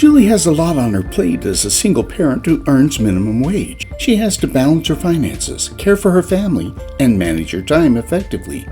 Julie has a lot on her plate as a single parent who earns minimum wage. She has to balance her finances, care for her family, and manage her time effectively.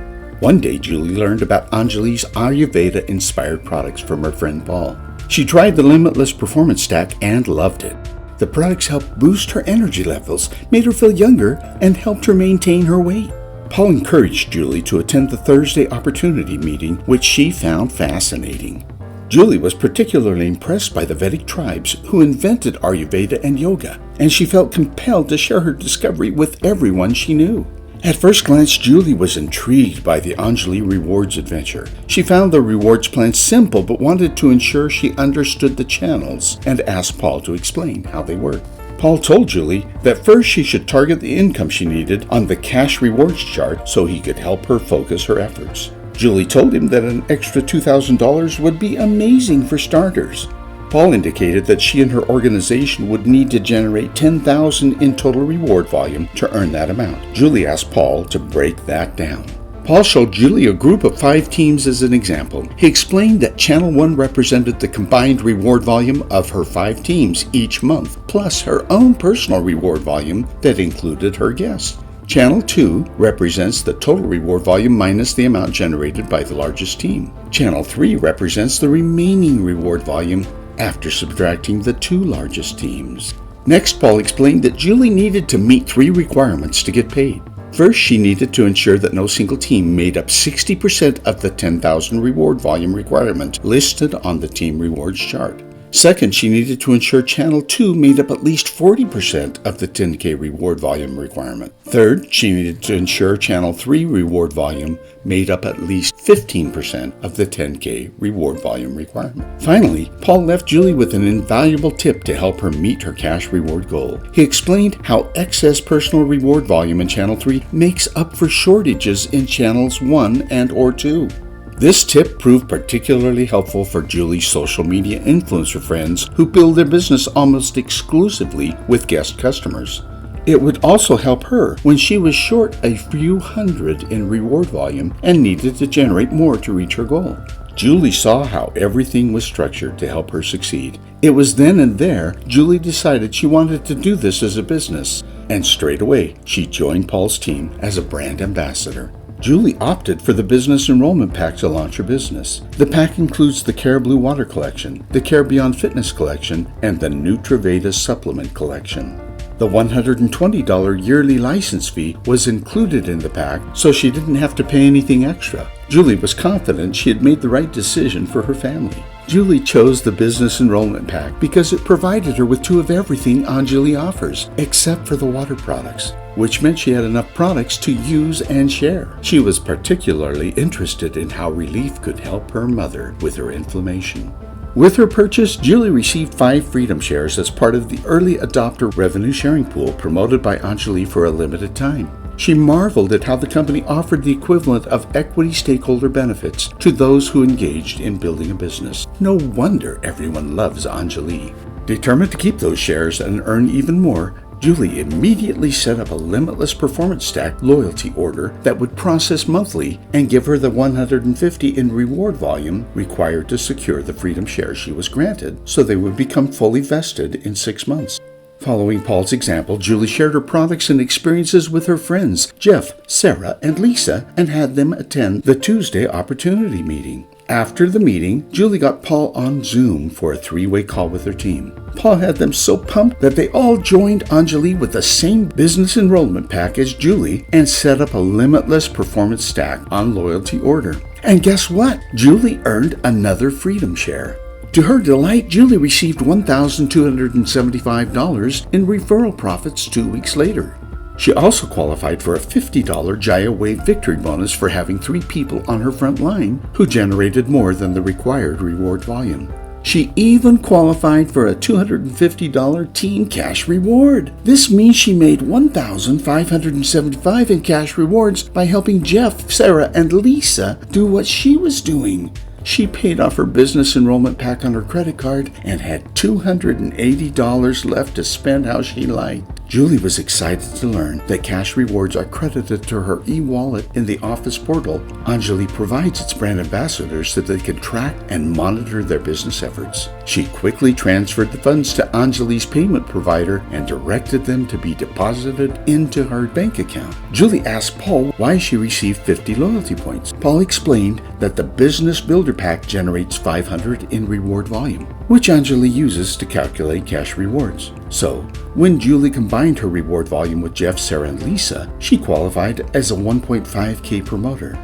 One day, Julie learned about Anjuli's Ayurveda-inspired products from her friend Paul. She tried the Limitless Performance Stack and loved it. The products helped boost her energy levels, made her feel younger, and helped her maintain her weight. Paul encouraged Julie to attend the Thursday Opportunity meeting, which she found fascinating. Julie was particularly impressed by the Vedic tribes who invented Ayurveda and yoga, and she felt compelled to share her discovery with everyone she knew. At first glance, Julie was intrigued by the Anjuli Rewards adventure. She found the rewards plan simple but wanted to ensure she understood the channels and asked Paul to explain how they work. Paul told Julie that first she should target the income she needed on the cash rewards chart so he could help her focus her efforts. Julie told him that an extra $2,000 would be amazing for starters. Paul indicated that she and her organization would need to generate $10,000 in total reward volume to earn that amount. Julie asked Paul to break that down. Paul showed Julie a group of 5 teams as an example. He explained that Channel 1 represented the combined reward volume of her 5 teams each month, plus her own personal reward volume that included her guests. Channel 2 represents the total reward volume minus the amount generated by the largest team. Channel 3 represents the remaining reward volume after subtracting the 2 largest teams. Next, Paul explained that Julie needed to meet 3 requirements to get paid. First, she needed to ensure that no single team made up 60% of the 10,000 reward volume requirement listed on the team rewards chart. Second, she needed to ensure Channel 2 made up at least 40% of the 10K reward volume requirement. Third, she needed to ensure Channel 3 reward volume made up at least 15% of the 10K reward volume requirement. Finally, Paul left Julie with an invaluable tip to help her meet her cash reward goal. He explained how excess personal reward volume in Channel 3 makes up for shortages in Channels 1 and or 2. This tip proved particularly helpful for Julie's social media influencer friends who build their business almost exclusively with guest customers. It would also help her when she was short a few hundred in reward volume and needed to generate more to reach her goal. Julie saw how everything was structured to help her succeed. It was then and there Julie decided she wanted to do this as a business, and straight away she joined Paul's team as a brand ambassador. Julie opted for the Business Enrollment Pack to launch her business. The pack includes the Care Blue Water Collection, the Care Beyond Fitness Collection, and the NutraVeda Supplement Collection. The $120 yearly license fee was included in the pack, so she didn't have to pay anything extra. Julie was confident she had made the right decision for her family. Julie chose the Business Enrollment Pack because it provided her with 2 of everything Anjuli offers, except for the water products, which meant she had enough products to use and share. She was particularly interested in how relief could help her mother with her inflammation. With her purchase, Julie received 5 Freedom Shares as part of the Early Adopter Revenue Sharing Pool promoted by Anjuli for a limited time. She marveled at how the company offered the equivalent of equity stakeholder benefits to those who engaged in building a business. No wonder everyone loves Anjuli. Determined to keep those shares and earn even more, Julie immediately set up a Limitless Performance Stack loyalty order that would process monthly and give her the $150 in reward volume required to secure the Freedom Shares she was granted, so they would become fully vested in 6 months. Following Paul's example, Julie shared her products and experiences with her friends, Jeff, Sarah, and Lisa, and had them attend the Tuesday Opportunity meeting. After the meeting, Julie got Paul on Zoom for a 3-way call with her team. Paul had them so pumped that they all joined Anjuli with the same business enrollment pack as Julie and set up a Limitless Performance Stack on loyalty order. And guess what? Julie earned another Freedom Share. To her delight, Julie received $1,275 in referral profits 2 weeks later. She also qualified for a $50 Jaya Wave victory bonus for having 3 people on her front line who generated more than the required reward volume. She even qualified for a $250 team cash reward. This means she made $1,575 in cash rewards by helping Jeff, Sarah, and Lisa do what she was doing. She paid off her business enrollment pack on her credit card and had $280 left to spend how she liked. Julie was excited to learn that cash rewards are credited to her e-wallet in the office portal. Anjuli provides its brand ambassadors so they can track and monitor their business efforts. She quickly transferred the funds to Anjuli's payment provider and directed them to be deposited into her bank account. Julie asked Paul why she received 50 loyalty points. Paul explained that the Business Builder Pack generates 500 in reward volume, which Anjuli uses to calculate cash rewards. So, when Julie combined her reward volume with Jeff, Sarah, and Lisa, she qualified as a 1.5K promoter.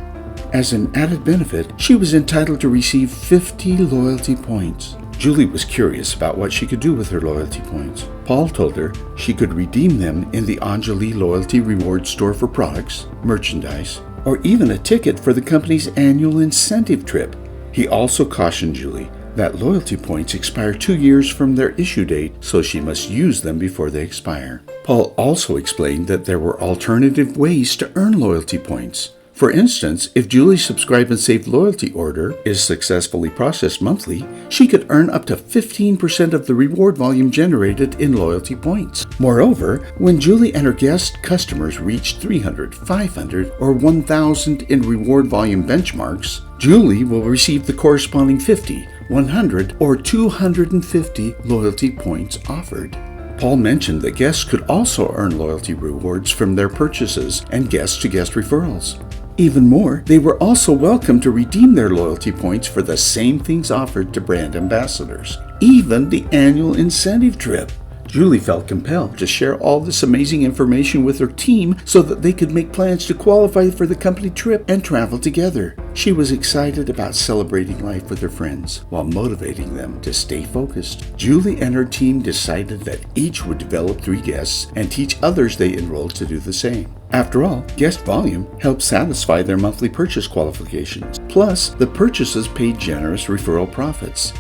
As an added benefit, she was entitled to receive 50 loyalty points. Julie was curious about what she could do with her loyalty points. Paul told her she could redeem them in the Anjuli Loyalty Reward Store for products, merchandise, or even a ticket for the company's annual incentive trip. He also cautioned Julie that loyalty points expire 2 years from their issue date, so she must use them before they expire. Paul also explained that there were alternative ways to earn loyalty points. For instance, if Julie's Subscribe and Save loyalty order is successfully processed monthly, she could earn up to 15% of the reward volume generated in loyalty points. Moreover, when Julie and her guest customers reach 300, 500, or 1,000 in reward volume benchmarks, Julie will receive the corresponding 50, 100, or 250 loyalty points offered. Paul mentioned that guests could also earn loyalty rewards from their purchases and guest-to-guest referrals. Even more, they were also welcome to redeem their loyalty points for the same things offered to brand ambassadors, even the annual incentive trip. Julie felt compelled to share all this amazing information with her team so that they could make plans to qualify for the company trip and travel together. She was excited about celebrating life with her friends while motivating them to stay focused. Julie and her team decided that each would develop 3 guests and teach others they enrolled to do the same. After all, guest volume helps satisfy their monthly purchase qualifications. Plus, the purchases paid generous referral profits.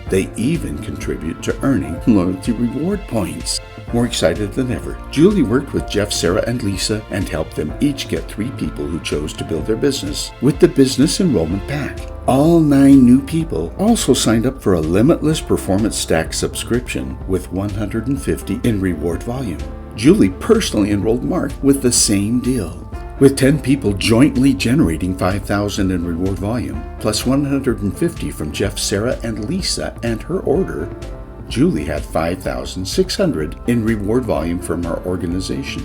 They even contribute to earning loyalty reward points. More excited than ever, Julie worked with Jeff, Sarah, and Lisa and helped them each get 3 people who chose to build their business with the Business Enrollment Pack. All 9 new people also signed up for a limitless Performance Stack subscription with 150 in reward volume. Julie personally enrolled Mark with the same deal. With 10 people jointly generating 5,000 in reward volume, plus 150 from Jeff, Sarah, and Lisa and her order, Julie had 5,600 in reward volume from our organization.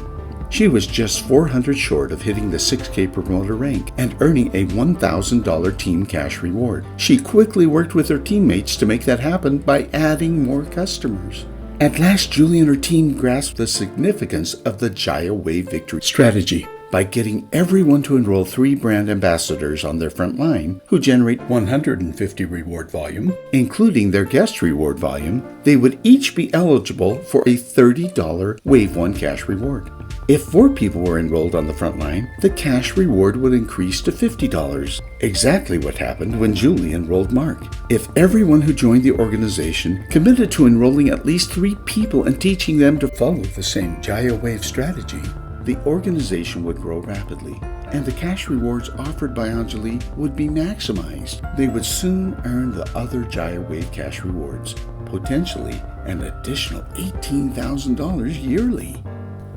She was just 400 short of hitting the 6K promoter rank and earning a $1,000 team cash reward. She quickly worked with her teammates to make that happen by adding more customers. At last, Julie and her team grasped the significance of the Jaya Wave Victory strategy. By getting everyone to enroll 3 brand ambassadors on their front line who generate 150 reward volume, including their guest reward volume, they would each be eligible for a $30 Wave 1 cash reward. If 4 people were enrolled on the front line, the cash reward would increase to $50. Exactly what happened when Julie enrolled Mark. If everyone who joined the organization committed to enrolling at least 3 people and teaching them to follow the same Jaya Wave strategy, the organization would grow rapidly, and the cash rewards offered by Anjuli would be maximized. They would soon earn the other Jaya Wave cash rewards, potentially an additional $18,000 yearly.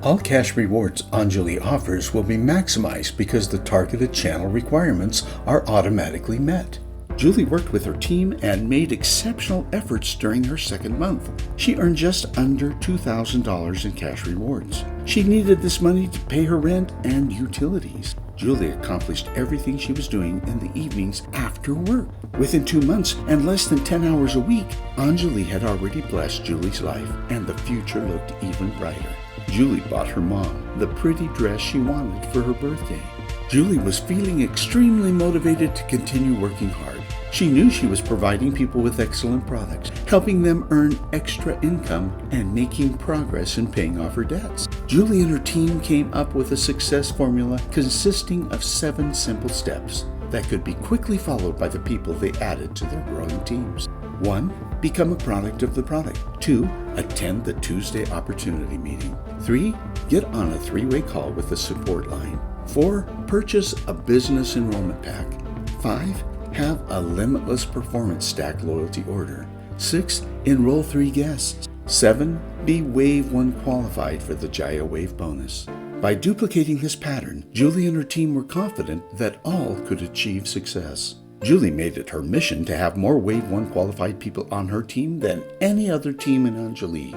All cash rewards Anjuli offers will be maximized because the targeted channel requirements are automatically met. Julie worked with her team and made exceptional efforts during her second month. She earned just under $2,000 in cash rewards. She needed this money to pay her rent and utilities. Julie accomplished everything she was doing in the evenings after work. Within 2 months and less than 10 hours a week, Anjuli had already blessed Julie's life, and the future looked even brighter. Julie bought her mom the pretty dress she wanted for her birthday. Julie was feeling extremely motivated to continue working hard. She knew she was providing people with excellent products, helping them earn extra income, and making progress in paying off her debts. Julie and her team came up with a success formula consisting of 7 simple steps that could be quickly followed by the people they added to their growing teams. 1. Become a product of the product. 2. Attend the Tuesday opportunity meeting. 3. Get on a 3-way call with the support line. 4. Purchase a business enrollment pack. 5. Have a limitless performance stack loyalty order. 6. Enroll 3 guests. 7. Be Wave 1 qualified for the Gyro Wave bonus. By duplicating this pattern, Julie and her team were confident that all could achieve success. Julie made it her mission to have more Wave 1 qualified people on her team than any other team in Anjuli.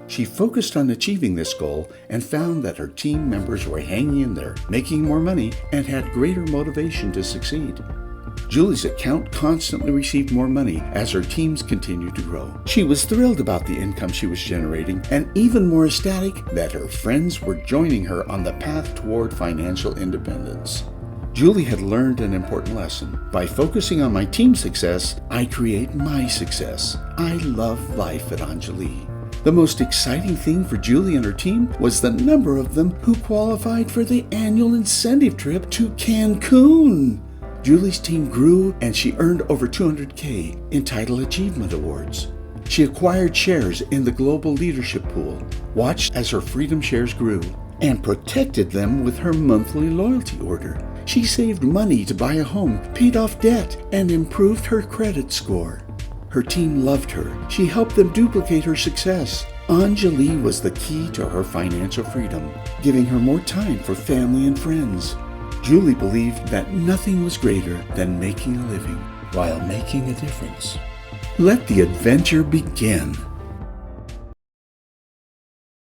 She focused on achieving this goal and found that her team members were hanging in there, making more money, and had greater motivation to succeed. Julie's account constantly received more money as her teams continued to grow. She was thrilled about the income she was generating and even more ecstatic that her friends were joining her on the path toward financial independence. Julie had learned an important lesson. By focusing on my team's success, I create my success. I love life at Anjuli. The most exciting thing for Julie and her team was the number of them who qualified for the annual incentive trip to Cancun. Julie's team grew and she earned over $200K in Title Achievement Awards. She acquired shares in the global leadership pool, watched as her Freedom shares grew, and protected them with her monthly loyalty order. She saved money to buy a home, paid off debt, and improved her credit score. Her team loved her. She helped them duplicate her success. Anjuli was the key to her financial freedom, giving her more time for family and friends. Julie believed that nothing was greater than making a living while making a difference. Let the adventure begin.